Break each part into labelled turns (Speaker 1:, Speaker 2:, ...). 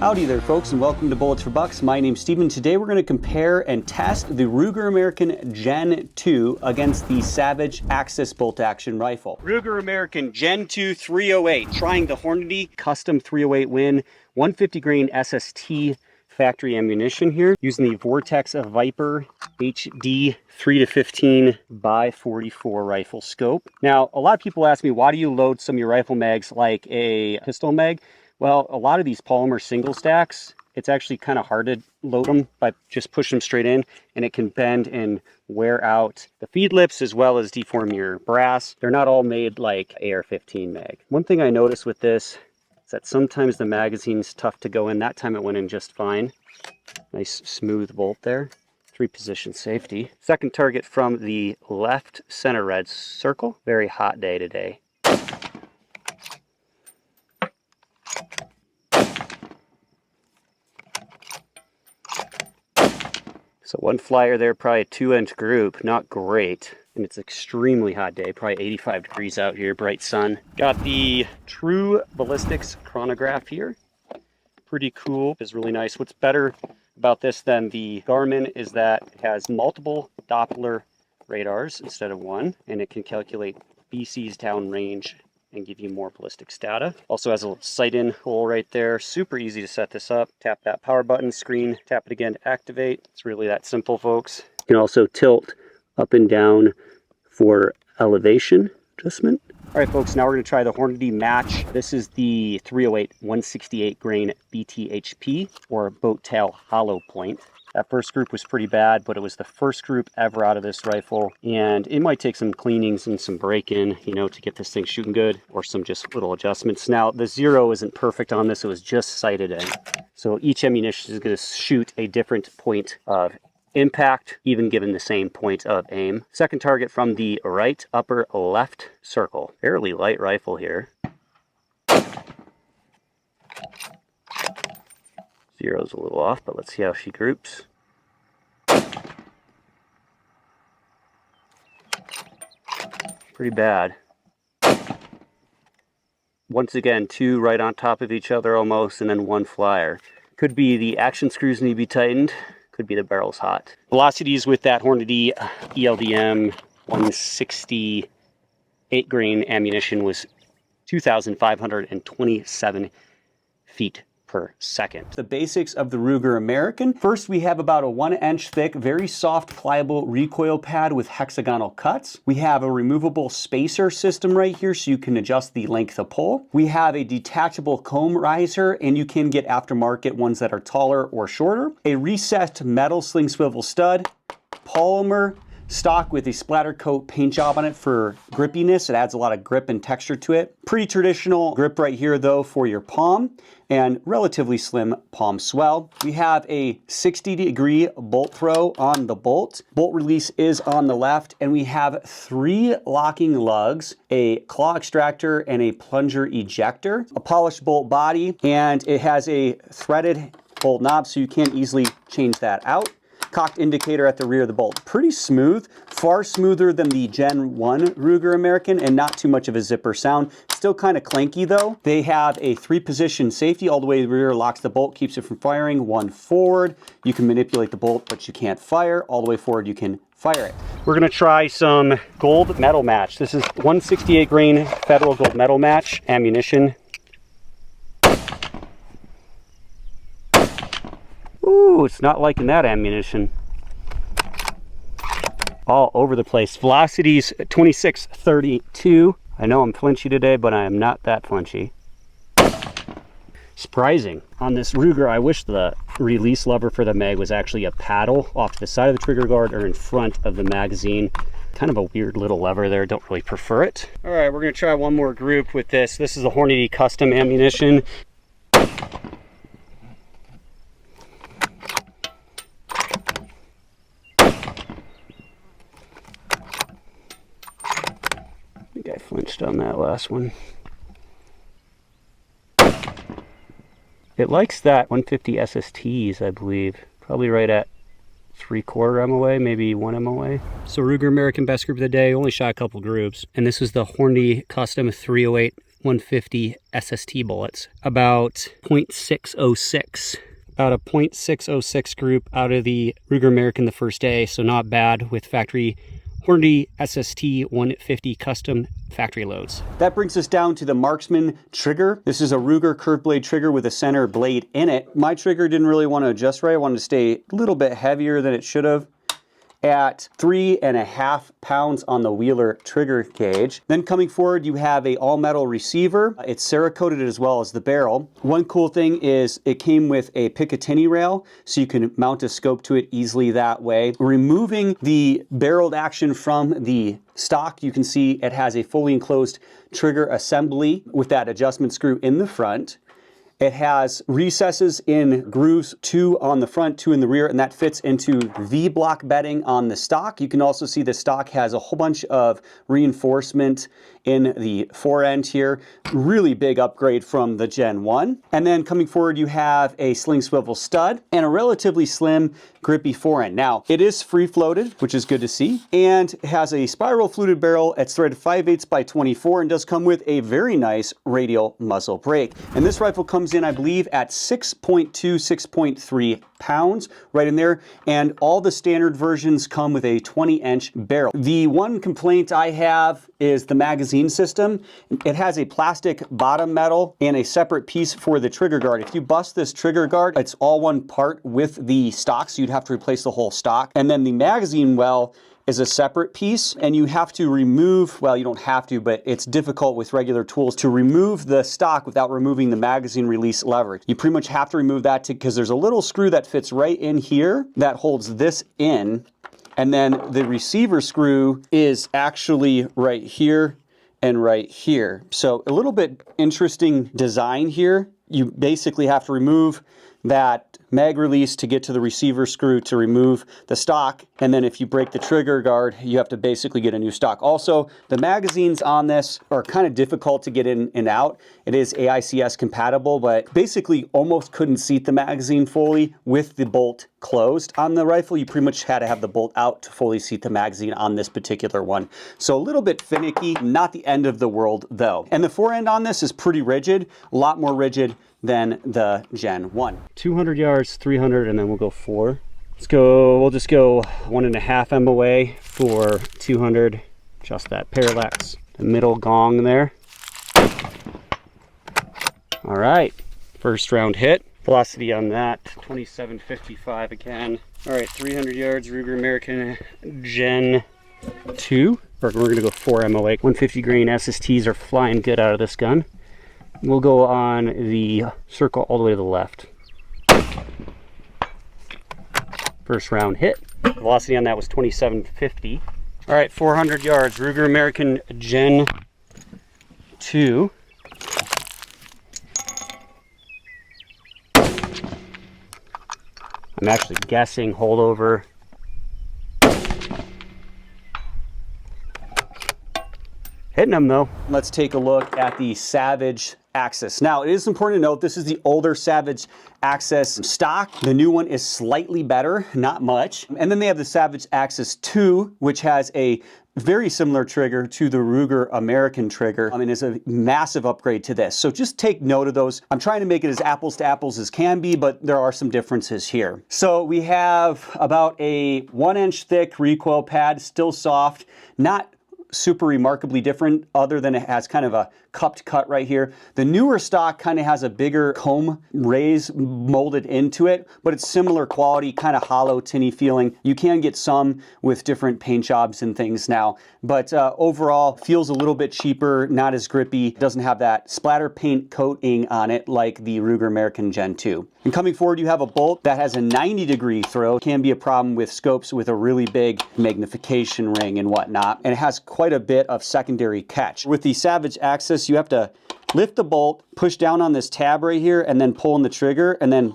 Speaker 1: Howdy there folks, and welcome to Bullets for Bucks. My name's Steven. Today we're going to compare and test the Ruger American Gen 2 against the Savage Axis bolt action rifle. Ruger American Gen 2 308, trying the Hornady custom 308 Win 150 grain SST factory ammunition here, using the Vortex Viper HD 3-15 by 44 rifle scope. Now, a lot of people ask me, why do you load some of your rifle mags like a pistol mag? Well, a lot of these polymer single stacks, it's actually kind of hard to load them by just pushing them straight in, and it can bend and wear out the feed lips as well as deform your brass. They're not all made like AR-15 mag. One thing I noticed with this is that sometimes the magazine's tough to go in. That time it went in just fine. Nice smooth bolt there. 3-position safety. Second target from the left center red circle. Very hot day today. So one flyer there, probably a 2-inch group, not great. And it's an extremely hot day, probably 85 degrees out here, bright sun. Got the True Ballistics chronograph here. Pretty cool, it's really nice. What's better about this than the Garmin is that it has multiple Doppler radars instead of one, and it can calculate BC's downrange and give you more ballistics data. Also has a little sight-in hole right there. Super easy to set this up. Tap that power button, screen, tap it again to activate. It's really that simple, folks. You can also tilt up and down for elevation adjustment. All right, folks, now we're gonna try the Hornady match. This is the 308 168 grain BTHP, or boat tail hollow point. That first group was pretty bad, but it was the first group ever out of this rifle, and it might take some cleanings and some break-in, you know, to get this thing shooting good, or some just little adjustments. Now, the zero isn't perfect on this, it was just sighted in. So each ammunition is gonna shoot a different point of impact, even given the same point of aim. Second target from the right upper left circle. Fairly light rifle here. Zero's a little off, but let's see how she groups. Pretty bad. Once again, two right on top of each other almost, and then one flyer. Could be the action screws need to be tightened. Could be the barrel's hot. Velocities with that Hornady ELDM 168 grain ammunition was 2,527 feet per second. The basics of the Ruger American. First, we have about a 1-inch thick, very soft, pliable recoil pad with hexagonal cuts. We have a removable spacer system right here so you can adjust the length of pull. We have a detachable comb riser, and you can get aftermarket ones that are taller or shorter. A recessed metal sling swivel stud, polymer stock with a splatter coat paint job on it for grippiness. It adds a lot of grip and texture to it. Pretty traditional grip right here though for your palm, and relatively slim palm swell. We have a 60-degree bolt throw on the bolt. Bolt release is on the left, and we have 3 locking lugs, a claw extractor, and a plunger ejector. A polished bolt body, and it has a threaded bolt knob so you can't easily change that out. Cocked indicator at the rear of the bolt. Pretty smooth, far smoother than the Gen 1 Ruger American, and not too much of a zipper sound. Still kind of clanky though. They have a 3-position safety all the way to the rear, locks the bolt, keeps it from firing. One forward, you can manipulate the bolt, but you can't fire. All the way forward, you can fire it. We're gonna try some gold metal match. This is 168 grain Federal gold metal match ammunition. Ooh, it's not liking that ammunition. All over the place. Velocities 26-32. I know I'm flinchy today, but I am not that flinchy. Surprising. On this Ruger, I wish the release lever for the mag was actually a paddle off to the side of the trigger guard or in front of the magazine. Kind of a weird little lever there, don't really prefer it. All right, we're gonna try one more group with this. This is a Hornady custom ammunition. I flinched on that last one. It likes that 150 SSTs, I believe. Probably right at 3/4 MOA, maybe 1 MOA. So Ruger American best group of the day, only shot a couple groups. And this was the Hornady custom 308 150 SST bullets, about 0.606. About a 0.606 group out of the Ruger American the first day, so not bad with factory Hornady SST 150 custom factory loads. That brings us down to the Marksman trigger. This is a Ruger curved blade trigger with a center blade in it. My trigger didn't really want to adjust right. I wanted to stay a little bit heavier than it should have, at 3.5 pounds on the Wheeler trigger gauge. Then coming forward, you have a all-metal receiver. It's Cerakoted as well as the barrel. One cool thing is it came with a Picatinny rail, so you can mount a scope to it easily that way. Removing the barreled action from the stock, you can see it has a fully enclosed trigger assembly with that adjustment screw in the front. It has recesses in grooves, 2 on the front, 2 in the rear, and that fits into V-block bedding on the stock. You can also see the stock has a whole bunch of reinforcement in the fore end here. Really big upgrade from the Gen 1. And then coming forward, you have a sling swivel stud and a relatively slim, grippy fore end. Now, it is free-floated, which is good to see, and it has a spiral fluted barrel. It's threaded 5/8 by 24 and does come with a very nice radial muzzle brake. And this rifle comes in, I believe, at 6.2, 6.3 pounds, right in there. And all the standard versions come with a 20-inch barrel. The one complaint I have is the magazine system. It has a plastic bottom metal and a separate piece for the trigger guard. If you bust this trigger guard, it's all one part with the stock, so you'd have to replace the whole stock. And then the magazine well is a separate piece, and you have to remove, well, you don't have to, but it's difficult with regular tools to remove the stock without removing the magazine release lever. You pretty much have to remove that because there's a little screw that fits right in here that holds this in, and then the receiver screw is actually right here and right here. So a little bit interesting design here. You basically have to remove that mag release to get to the receiver screw to remove the stock, and then if you break the trigger guard, you have to basically get a new stock. Also, the magazines on this are kind of difficult to get in and out. It is AICS compatible, but basically almost couldn't seat the magazine fully with the bolt closed. On the rifle, you pretty much had to have the bolt out to fully seat the magazine on this particular one. So a little bit finicky, not the end of the world though. And the fore end on this is pretty rigid, a lot more rigid than the Gen 1. 200 yards, 300, and then we'll go 4. We'll just go 1.5 MOA for 200. Just that parallax, the middle gong there. All right, first round hit. Velocity on that, 27.55 again. All right, 300 yards, Ruger American Gen 2. We're gonna go 4 MOA. 150 grain SSTs are flying good out of this gun. We'll go on the circle all the way to the left. First round hit. Velocity on that was 27.50. All right, 400 yards, Ruger American Gen 2. I'm actually guessing holdover. Hitting them though. Let's take a look at the Savage Axis. Now, it is important to note this is the older Savage Axis stock. The new one is slightly better, not much. And then they have the Savage Axis 2, which has a very similar trigger to the Ruger American trigger. I mean, it's a massive upgrade to this. So just take note of those. I'm trying to make it as apples to apples as can be, but there are some differences here. So we have about a 1-inch thick recoil pad, still soft, not super remarkably different other than it has kind of a cupped cut right here. The newer stock kind of has a bigger comb raise molded into it, but it's similar quality, kind of hollow, tinny feeling. You can get some with different paint jobs and things now, but overall feels a little bit cheaper, not as grippy, doesn't have that splatter paint coating on it like the Ruger American Gen 2. And coming forward, you have a bolt that has a 90-degree throw. Can be a problem with scopes with a really big magnification ring and whatnot, and it has quite a bit of secondary catch. With the Savage Axis, you have to lift the bolt, push down on this tab right here, and then pull in the trigger, and then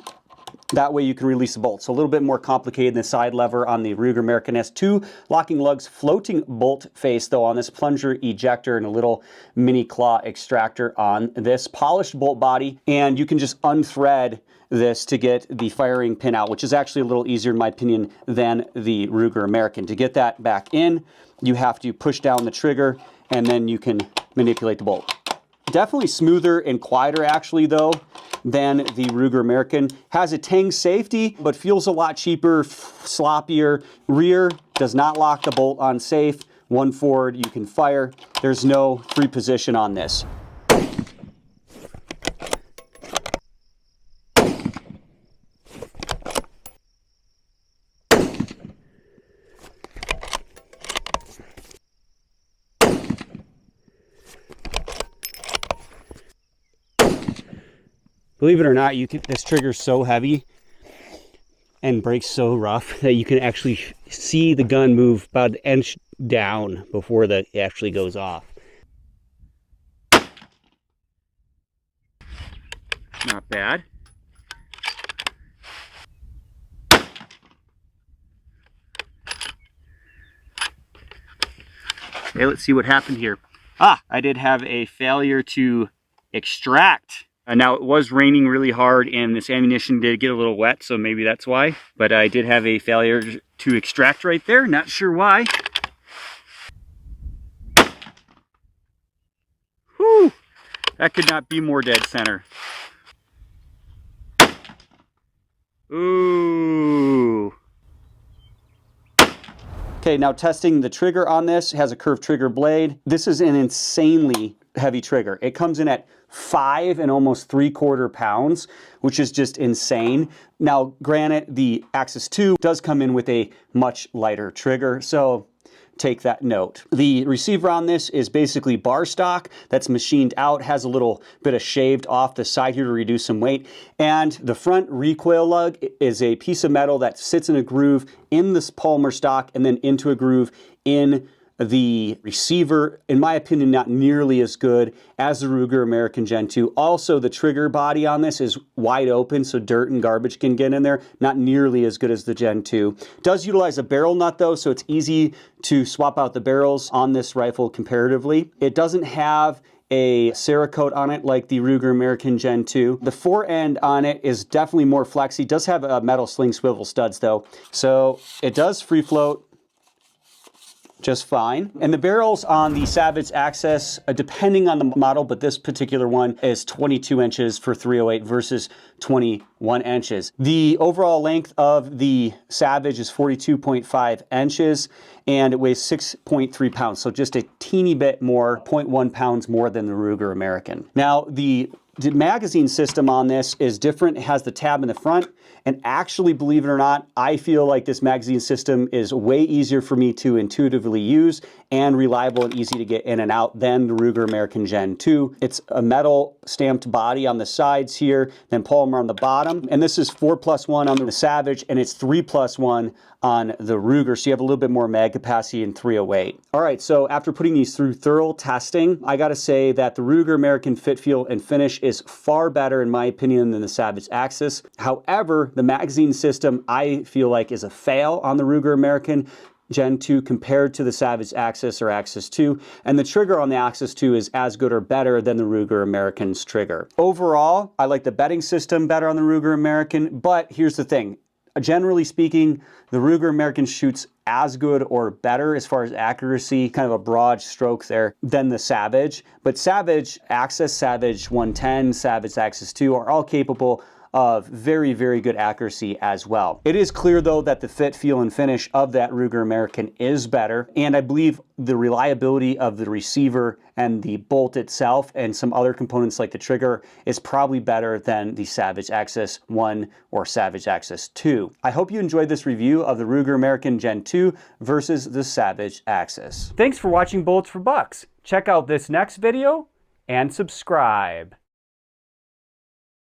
Speaker 1: that way you can release the bolt. So a little bit more complicated than the side lever on the Ruger American S2. Locking lugs, floating bolt face though on this, plunger ejector, and a little mini claw extractor on this. Polished bolt body, and you can just unthread this to get the firing pin out, which is actually a little easier in my opinion than the Ruger American. To get that back in, you have to push down the trigger and then you can manipulate the bolt. Definitely smoother and quieter actually though than the Ruger American. Has a Tang safety, but feels a lot cheaper, sloppier. Rear does not lock the bolt on safe. One forward, you can fire. There's no free position on this. Believe it or not, this trigger's so heavy and breaks so rough that you can actually see the gun move about an inch down before it actually goes off. Not bad. Okay, let's see what happened here. I did have a failure to extract. Now, it was raining really hard and this ammunition did get a little wet, so maybe that's why. But I did have a failure to extract right there. Not sure why. Whew! That could not be more dead center. Ooh. Okay, now testing the trigger on this. It has a curved trigger blade. This is an insanely heavy trigger. It comes in at 5 and almost 3/4 pounds, which is just insane. Now, granted, the Axis 2 does come in with a much lighter trigger, so take that note. The receiver on this is basically bar stock that's machined out, has a little bit of shaved off the side here to reduce some weight. And the front recoil lug is a piece of metal that sits in a groove in this polymer stock and then into a groove in the receiver. In my opinion, not nearly as good as the Ruger American Gen 2. Also, the trigger body on this is wide open, so dirt and garbage can get in there. Not nearly as good as the Gen 2. Does utilize a barrel nut though, so it's easy to swap out the barrels on this rifle comparatively. It doesn't have a Cerakote on it like the Ruger American Gen 2. The fore end on it is definitely more flexy. It does have a metal sling swivel studs though, so it does free float just fine. And the barrels on the Savage Access, depending on the model, but this particular one is 22 inches for 308 versus 21 inches. The overall length of the Savage is 42.5 inches and it weighs 6.3 pounds. So just a teeny bit more, 0.1 pounds more than the Ruger American. Now, the magazine system on this is different. It has the tab in the front. And actually, believe it or not, I feel like this magazine system is way easier for me to intuitively use and reliable and easy to get in and out than the Ruger American Gen 2. It's a metal stamped body on the sides here, then polymer on the bottom. And this is 4+1 on the Savage, and it's 3+1 on the Ruger, so you have a little bit more mag capacity in 308. All right, so after putting these through thorough testing, I gotta say that the Ruger American fit, feel, and finish is far better, in my opinion, than the Savage Axis. However, the magazine system, I feel like, is a fail on the Ruger American Gen 2 compared to the Savage Axis or Axis 2, and the trigger on the Axis 2 is as good or better than the Ruger American's trigger. Overall, I like the bedding system better on the Ruger American, but here's the thing. Generally speaking, the Ruger American shoots as good or better as far as accuracy, kind of a broad stroke there, than the Savage. But Savage Axis, Savage 110, Savage Axis 2 are all capable of very, very good accuracy as well. It is clear though that the fit, feel, and finish of that Ruger American is better, and I believe the reliability of the receiver and the bolt itself and some other components like the trigger is probably better than the Savage Axis 1 or Savage Axis 2. I hope you enjoyed this review of the Ruger American Gen 2 versus the Savage Axis. Thanks for watching Bullets for Bucks. Check out this next video and subscribe.